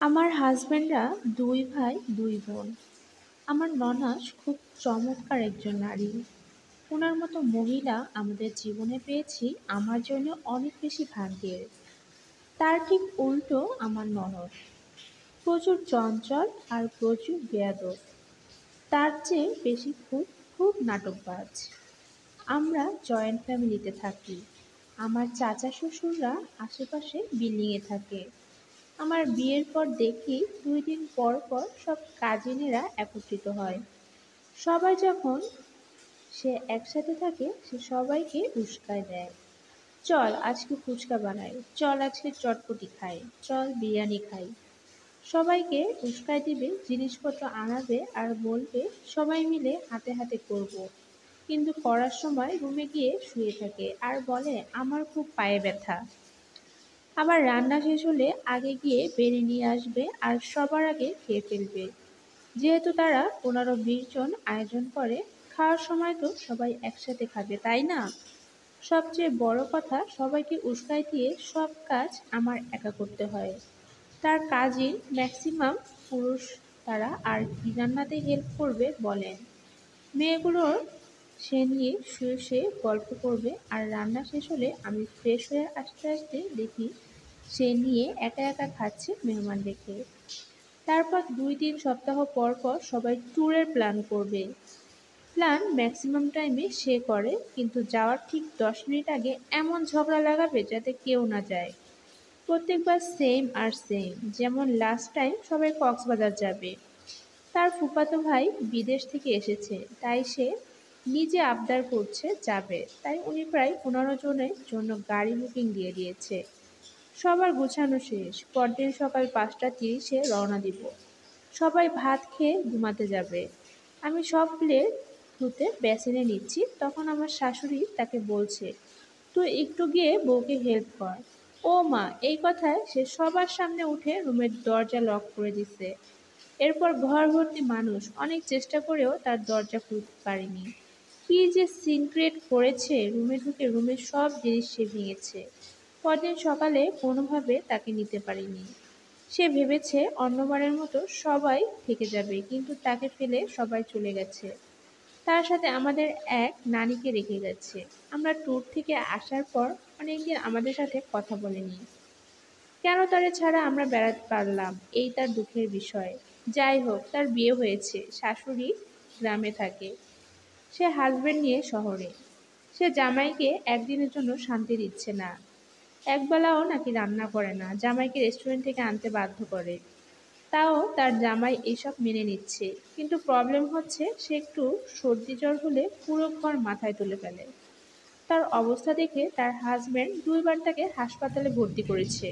আমার হাসবেন্ডরা ২ ভাই ২ বোন। আমার ননাস খুব চমৎকার একজন নারী। উনার মতো মহিলা আমাদের জীবনে পেয়েছি আমার জন্য অনেক বেশি ভাগ্যের। তার ঠিক উল্টো আমার ননদ। প্রচুর চঞ্চল আর প্রচুর বেয়াদব। তার চেয়ে বেশি খুব নাটকবাজ। আমরা জয়েন্ট ফ্যামিলিতে থাকি। আমার চাচা শ্বশুররা আশেপাশে বিল্ডিংয়ে থাকে। আমার বিয়ের পর দেখি ২ দিন পর পর সব কাজিনেরা একত্রিত হয়। সবাই যখন সে একসাথে থাকে সে সবাইকে উস্কায় দেয়। চল আজকে ফুচকা বানাই, চল আজকে চটপটি খাই, চল বিরিয়ানি খাই। সবাইকে উস্কায় দিবে, জিনিসপত্র আনাবে আর বলবে সবাই মিলে হাতে হাতে করব। কিন্তু করার সময় রুমে গিয়ে শুয়ে থাকে আর বলে আমার খুব পায়ে ব্যথা। আবার রান্না শেষ হলে আগে গিয়ে বেড়ে নিয়ে আসবে আর সবার আগে খেয়ে ফেলবে। যেহেতু তারা ১৫-২০ জন আয়োজন করে, খাওয়ার সময় তো সবাই একসাথে খাবে, তাই না? সবচেয়ে বড় কথা, সবাইকে উস্কাই দিয়ে সব কাজ আমার একা করতে হয়। তার কাজের ম্যাক্সিমাম পুরুষ। তারা আর কি রান্নাতে হেল্প করবে বলেন? মেয়েগুলোর সে নিয়ে শুয়ে শুয়ে গল্প করবে আর রান্না শেষ হলে আমি ফ্রেশ হয়ে আসতে আসতে দেখি সে নিয়ে একা একা খাচ্ছে মেহমান ডেকে। তারপর ২-৩ সপ্তাহ পর পর সবাই ট্যুরের প্ল্যান করবে। প্ল্যান ম্যাক্সিমাম টাইমে সে করে, কিন্তু যাওয়ার ঠিক ১০ মিনিট আগে এমন ঝগড়া লাগাবে যাতে কেউ না যায়। প্রত্যেকবার সেম আর সেম। যেমন লাস্ট টাইম সবাই কক্সবাজার যাবে। তার ফুফাতো ভাই বিদেশ থেকে এসেছে, তাই সে নিজে আবদার করছে যাবে। তাই উনি প্রায় ১৫ জনের জন্য গাড়ি বুকিং দিয়ে দিয়েছে। সবার গোছানো শেষ। পরদিন সকাল ৫টা ৩০-এ রওনা দিব। সবাই ভাত খেয়ে ঘুমাতে যাবে। আমি সব প্লেট ধুতে বেসিনে নিচ্ছি, তখন আমার শাশুড়ি তাকে বলছে, তুই একটু গিয়ে বউকে হেল্প কর। ও মা, এই কথায় সে সবার সামনে উঠে রুমের দরজা লক করে দিছে। এরপর ঘর ভর্তি মানুষ, অনেক চেষ্টা করেও তার দরজা খুলতে পারেনি। কি যে সিন ক্রিয়েট করেছে, রুমে ঢুকে রুমের সব জিনিস সে ভেঙেছে। পরদিন সকালে কোনোভাবে তাকে নিতে পারিনি। সে ভেবেছে অন্যবারের মতো সবাই থেকে যাবে, কিন্তু তাকে ফেলে সবাই চলে গেছে। তার সাথে আমাদের এক নানিকে রেখে গেছে। আমরা ট্যুর থেকে আসার পর অনেকদিন আমাদের সাথে কথা বলেনি। কেন তারে ছাড়া আমরা বেড়াতে পারলাম, এই তার দুঃখের বিষয়। যাই হোক, তার বিয়ে হয়েছে, শাশুড়ি গ্রামে থাকে, সে হাসবেন্ড নিয়ে শহরে। সে জামাইকে একদিনের জন্য শান্তি দিচ্ছে না। একবেলাও নাকি রান্না করে না, জামাইকে রেস্টুরেন্ট থেকে আনতে বাধ্য করে। তাও তার জামাই এসব মেনে নিচ্ছে। কিন্তু প্রবলেম হচ্ছে সে একটু সর্দি জ্বর হলে পুরো ঘর মাথায় তুলে ফেলে। তার অবস্থা দেখে তার হাসবেন্ড ২ বার তাকে হাসপাতালে ভর্তি করেছে।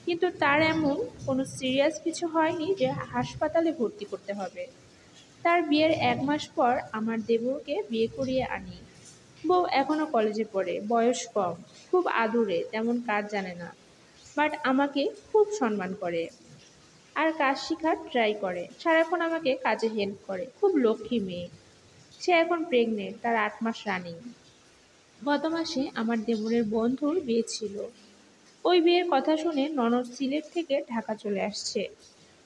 কিন্তু তার এমন কোনো সিরিয়াস কিছু হয়নি যে হাসপাতালে ভর্তি করতে হবে। তার বিয়ের ১ মাস পর আমার দেবরকে বিয়ে করিয়ে আনি। বউ এখনো কলেজে পড়ে, বয়স কম, খুব আদুরে, তেমন কাজ জানে না। বাট আমাকে খুব সম্মান করে আর কাজ শিখার ট্রাই করে। সারাক্ষণ আমাকে কাজে হেল্প করে। খুব লক্ষ্মী মেয়ে। সে এখন প্রেগনেন্ট, তার ৮ মাস রানিং। গত মাসে আমার দেবরের বন্ধুর বিয়ে ছিল। ওই বিয়ের কথা শুনে ননদ সিলেট থেকে ঢাকা চলে আসছে।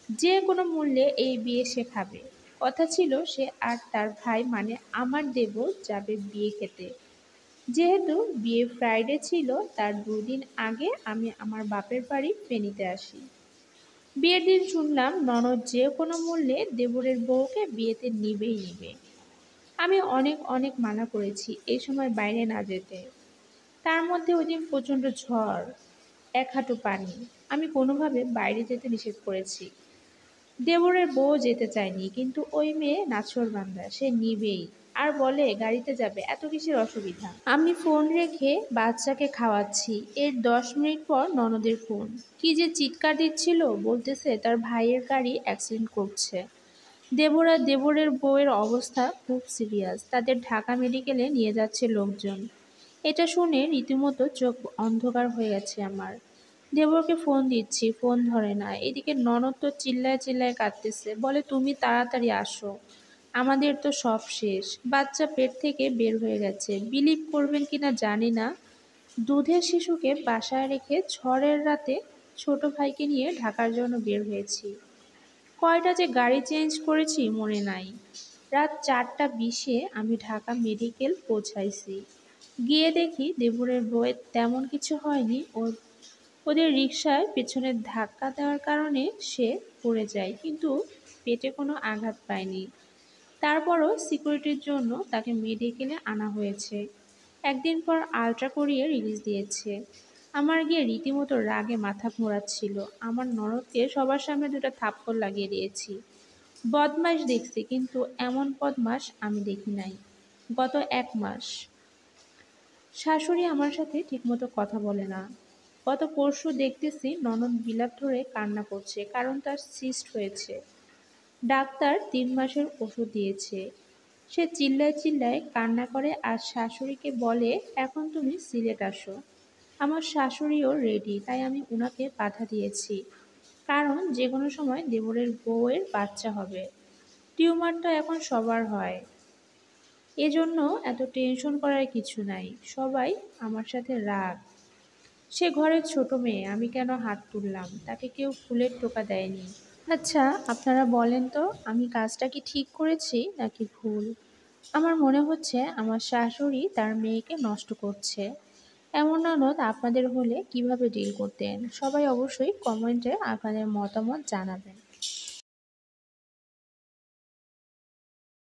যে কোনো মূল্যে এই বিয়ে সে খাবে। কথা ছিল সে আর তার ভাই মানে আমার দেবর যাবে বিয়ে খেতে। যেহেতু বিয়ে ফ্রাইডে ছিল, তার ২ দিন আগে আমি আমার বাপের বাড়ি ফেনীতে আসি। বিয়ের দিন শুনলাম ননদ যে কোনো মূল্যে দেবরের বউকে বিয়েতে নিবেই নিবে। আমি অনেক অনেক মানা করেছি এই সময় বাইরে না যেতে। তার মধ্যে ওইদিন প্রচণ্ড ঝড়, ১ হাঁটু পানি। আমি কোনোভাবে বাইরে যেতে নিষেধ করেছি। দেবরের বউ যেতে চায়নি, কিন্তু ওই মেয়ে নাছোড়বান্দা, সে নিবেই। আর বলে গাড়িতে যাবে, এত কিসের অসুবিধা। আমি ফোন রেখে বাচ্চাকে খাওয়াচ্ছি। এর ১০ মিনিট পর ননদের ফোন। কি যে চিৎকার দিচ্ছিল, বলতেছে তার ভাইয়ের গাড়ি অ্যাক্সিডেন্ট করছে। দেবর আর দেবরের বউয়ের অবস্থা খুব সিরিয়াস, তাদের ঢাকা মেডিকেলে নিয়ে যাচ্ছে লোকজন। এটা শুনে রীতিমতো চোখ অন্ধকার হয়ে গেছে আমার। দেবরকে ফোন দিচ্ছি, ফোন ধরে না। এদিকে ননদ তো চিল্লায় চিল্লায় কাঁদতেছে, বলে তুমি তাড়াতাড়ি আসো, আমাদের তো সব শেষ। বাচ্চা পেট থেকে বের হয়ে গেছে। বিলিভ করবেন কিনা জানি না, দুধের শিশুকে বাসায় রেখে ঝড়ের রাতে ছোট ভাইকে নিয়ে ঢাকার জন্য বের হয়েছি। কয়টা যে গাড়ি চেঞ্জ করেছি মনে নাই। রাত 4টা 20-এ আমি ঢাকা মেডিকেল পৌঁছাইছি। গিয়ে দেখি দেবরের বউয়ের তেমন কিছু হয়নি। ওদের রিকশায় পেছনে ধাক্কা দেওয়ার কারণে সে পড়ে যায়, কিন্তু পেটে কোনো আঘাত পায়নি। তারপরও সিকিউরিটির জন্য তাকে মেডিকেলে আনা হয়েছে। একদিন পর আলট্রা করিয়ে রিলিজ দিয়েছে। আমার গিয়ে রীতিমতো রাগে মাথা ঘোরাচ্ছিল। আমার ননদকে সবার সামনে 2টা থাপ্পড় লাগিয়ে দিয়েছি। বদমাইশ দেখছি, কিন্তু এমন বদমাস আমি দেখি নাই গত 1 মাস। শাশুড়ি আমার সাথে ঠিকমতো কথা বলে না। গত পরশু দেখতেছি ননদ বিলাপ ধরে কান্না করছে, কারণ তার সিস্ট হয়েছে। ডাক্তার 3 মাসের ওষুধ দিয়েছে। সে চিল্লায় চিল্লায় কান্না করে আর শাশুড়িকে বলে, এখন তুমি সিলেট আসো। আমার শাশুড়িও রেডি, তাই আমি উনাকে বাধা দিয়েছি, কারণ যে কোনো সময় দেবরের বউয়ের বাচ্চা হবে। টিউমারটা এখন সবার হয়, এজন্য এত টেনশন করার কিছু নাই। সবাই আমার সাথে রাগ। সে ঘরের ছোট মেয়ে, আমি কেন হাত তুললাম? তাকে কেউ ফুলের টোকা দেয়নি। আচ্ছা, আপনারা বলেন তো, আমি কাজটা কি ঠিক করেছি নাকি ভুল? আমার মনে হচ্ছে আমার শাশুড়ি তার মেয়েকে নষ্ট করছে। এমন ননদ আপনাদের হলে কিভাবে ডিল করতেন? সবাই অবশ্যই কমেন্টে আপনাদের মতামত জানাবেন।